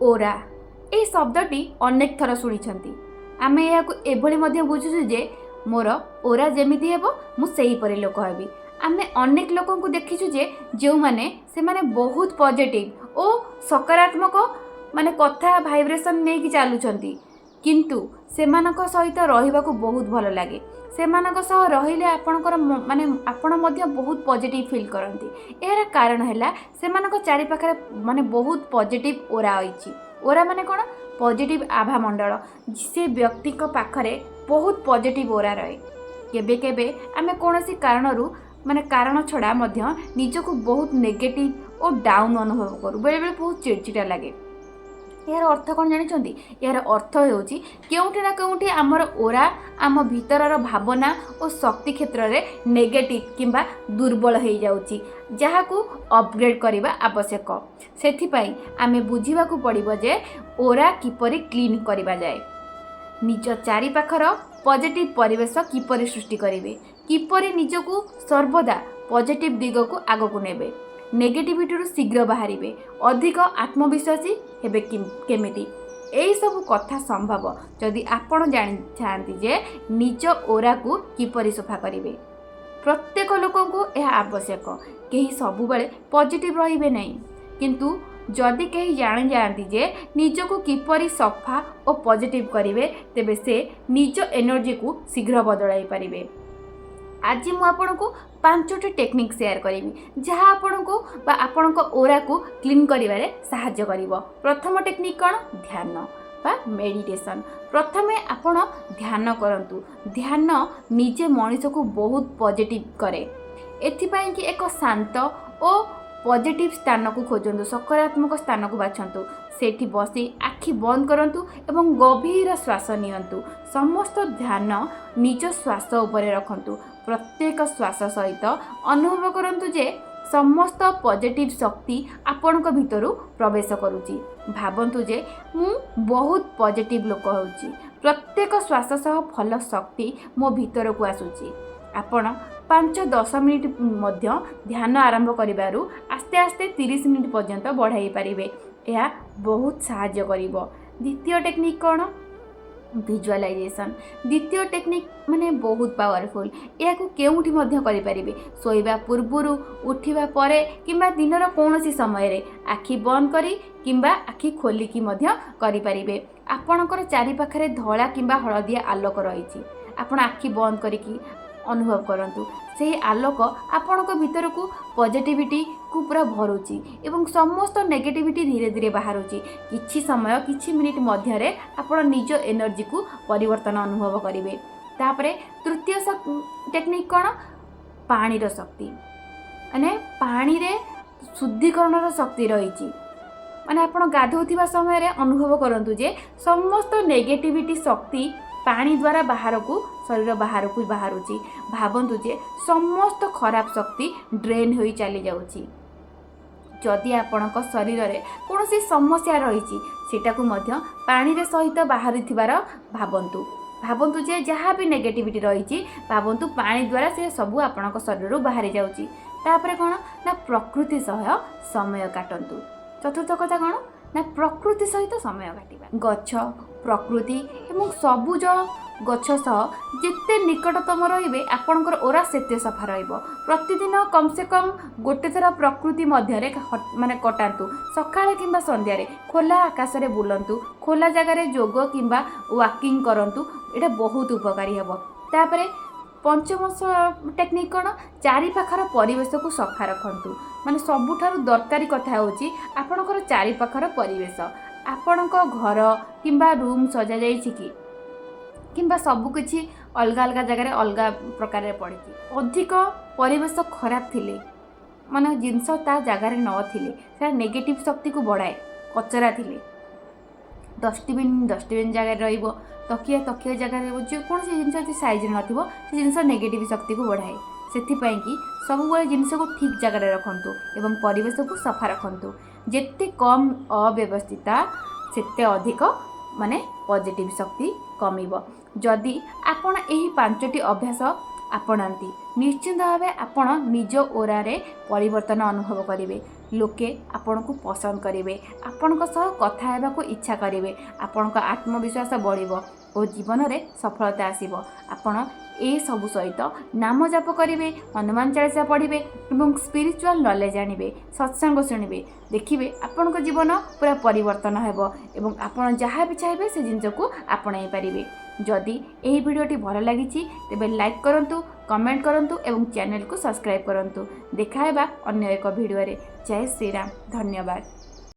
ओरा ए शब्दटी अनेक थर शुणी आम या बुझुचु जे मोर ओरा जमीती हेब मुझे लोक हेबी। आम अनेक लोक देखीचु जे जो माने से माने बहुत पॉजिटिव और सकारात्मक माने कथा भाइब्रेशन नहीं चलुचंती किंतु सेमानक सहित रहिबाकू बहुत भल लगे। सेमानक सह रहिले आपणकर माने आपण मध्य बहुत पॉजिटिव फील करती। यार कारण है सेमानक चारि पाखरे माने बहुत पॉजिटिव ओरा होइची। ओरा माने कोन पॉजिटिव आभा मंडल से व्यक्ति को पाखरे बहुत पॉजिटिव ओरा रहे। केबे केबे आमे कोनोसी कारणरू माने कारण छड़ा मध्य निजको बहुत नेगेटिव और डाउन अनुभव करू। बेले बेले बहुत चिड़चिड़ा लगे। यार अर्थ कौन जानी? यार अर्थ होउची केउठी ना केउठी आमर ओरा आम भीतरर भावना और शक्ति क्षेत्र में नेगेटिव किंबा दुर्बल हो जाउची जहाकू अपग्रेड करबा आवश्यक। सेथिपाई आमे बुझीबा को पड़िबो जे ओरा किपरि क्लीन करबा जाए। निज चारि पाखर पॉजिटिव परिवेश किपरि सृष्टि करिवे, किपरि निजको सर्वदा पॉजिटिव दिग को आग को नेबे, नेगेटिविटी शीघ्र बाहरिबे, अधिक आत्मविश्वासी हेबे केमिति। एई सब कथा संभव जदि आपण जानि चाहती जे निज ओरा को किपरि सफा करिवे। प्रत्येक लोक को यह आवश्यक। केही सबु बेले पॉजिटिव रहिबे नहीं, किंतु जदि केही जानि जानती जे निज को किपरि सफा और पॉजिटिव करिवे तेबे से निज एनर्जी को शीघ्र बदलाई पारिबे। आज मु आपन को 5टी टेक्निक शेयर करी जहाँ आपण को बा आपण को ओरा को क्लीन करिवारे सहाय्य करिवो। प्रथम टेक्निक कौन? ध्यान बा मेडिटेशन। प्रथमे आपण ध्यान करंतु। ध्यान निजे मनुष्य को बहुत पॉजिटिव करे। एथिपाई कि एक शांत और पॉजिटिव स्थान को खोजंतु, सकारात्मक स्थान को बाछंतु। सेठी बसी आखि बंद करंतु एवं गभीर श्वास नियंतु। समस्त ध्यान निज श्वास उपरे रखंतु। प्रत्येक श्वास सहित अनुभव करंतु जे समस्त पॉजिटिव शक्ति आपणक भितरु प्रवेश करुची। भावंतु जे मु बहुत पॉजिटिव लोक होउची, प्रत्येक श्वास सह फल शक्ति मो भितर को आसुची। आपण 5-10 मिनिट मध्य ध्यान आरंभ करिबारु आस्ते आस्ते 30 मिनिट पर्यंत बढ़ाई पारिबे। यह बहुत सहाय्य करिवो। द्वितीय टेक्निक कौन? विजुअलाइजेशन। द्वितीय टेक्निक माने बहुत पावरफुल। या को केउठी मध्य करि परिबे। सोइबा पूर्वरु, उठिबा परे किंबा दिनर कोनोसी समय रे आखि बंद करी किंबा आखि खोली की मध्य करि परिबे। आपणकर चारि पाखरे धळा किंबा हळदिया आलोक रहिछि। आपण आखि बंद करिकी अनुभव करंतु। से आलोक आपणक भीतर को पॉजिटिविटी को पूरा भरुची एवं समस्त नेगेटिविटी धीरे धीरे बाहरुची। किछि समय किछि मिनिट मध्य रे आपण निज एनर्जी को परिवर्तन अनुभव करिवे। तापरे तृतीय टेक्निक कौन? पानीर शक्ति। माने पानी रे शुद्धिकरणर शक्ति रहिची। माने आपण गाधोथिबा समय रे अनुभव करंतु जे समस्त नेगेटिविटी शक्ति पानी द्वारा बाहर को शरीर बाहर को बाहरुची। भावंतु जे समस्त खराब शक्ति ड्रेन होई चली जाउची। जदि आपणक शरीर रे कोनोसी समस्या रहिची सेटा को मध्य पानी रे सहित बाहरिथिबार भावंतु। भावंतु जे जहाँ भी नेगेटिविटी रहिची भावंतु पानी द्वारा से सब आपणक शरीर बाहरी जाउची। तापरे कोन ना प्रकृति सह समय काटंतु। चतुर्थ कथा कोन ना प्रकृति सहित समय काटिबा। गछ प्रकृति एवं सबुज गछ सह जिते निकटतम रहिबे आपणकर ओरा सेते सफा रहिबो। प्रतिदिन कम से कम गोटे थर प्रकृति मध्य रे माने कटांतु। सकाळे किंबा संध्या रे खोला आकाश रे बुलंतु। खोला जगह रे जोग किंबा वॉकिंग करंतु। एटा बहुत उपकारी हेबो। तापरे पंचम टेक्निक कौन? चारि पाखर परिवेश को सफा रखंतु। माने सबुठारु दरकारी कथा होची आपणकर चारि पाखर परिवेश। आपणक घर किंबा रूम सजा जाइछि कि किंबा सब किछि अलगा अलगा जगह अलगा प्रकार पड़ी। अधिक परिवेश खराब थिले माने जिनस ता जगार न थिले से नेगेटिव शक्ति को बढ़ाए। कचरा थिले डस्टबिन जगह रहिबो। तकिया जगह जो कौन से जिन साइज नथिबो से जिनस नेगेटिव शक्ति को बढ़ाए। सेथिपाई कि सबुबले जिनस को ठीक जगह रखंतु एवं परिवेश को सफा रखंतु। जेते कम अव्यवस्थिता सेते अधिक माने पॉजिटिव शक्ति कमिबो। जदि आपण एही 5टी अभ्यास आपणांती निश्चित भावे आपण निज ओरा रे परिवर्तन अनुभव करिवे। लोके आपणको पसंद करेंगे, आपणको सह कथा हेबाको इच्छा करेंगे, आपणको आत्मविश्वास बढ़िबो और जीवन में सफलता आसीबो। आपण ए सबु सहित नाम जप करेंगे, हनुमान चालीसा पढ़े और स्पिरिचुअल नॉलेज आनिबे, सत्संग शुणिबे, देखिए आपणको जीवन पूरा परिवर्तन हेबो एवं आपण जहाँ भी चाहिए से जिनस को आपणाई पारिबे। जदि एही वीडियोटी भल लगी तेबे लाइक करंतु, कमेंट करंतु एवं चैनल को सब्सक्राइब करंतु। देखा हेबा अन्य एक वीडियो रे। जय श्री राम, धन्यवाद।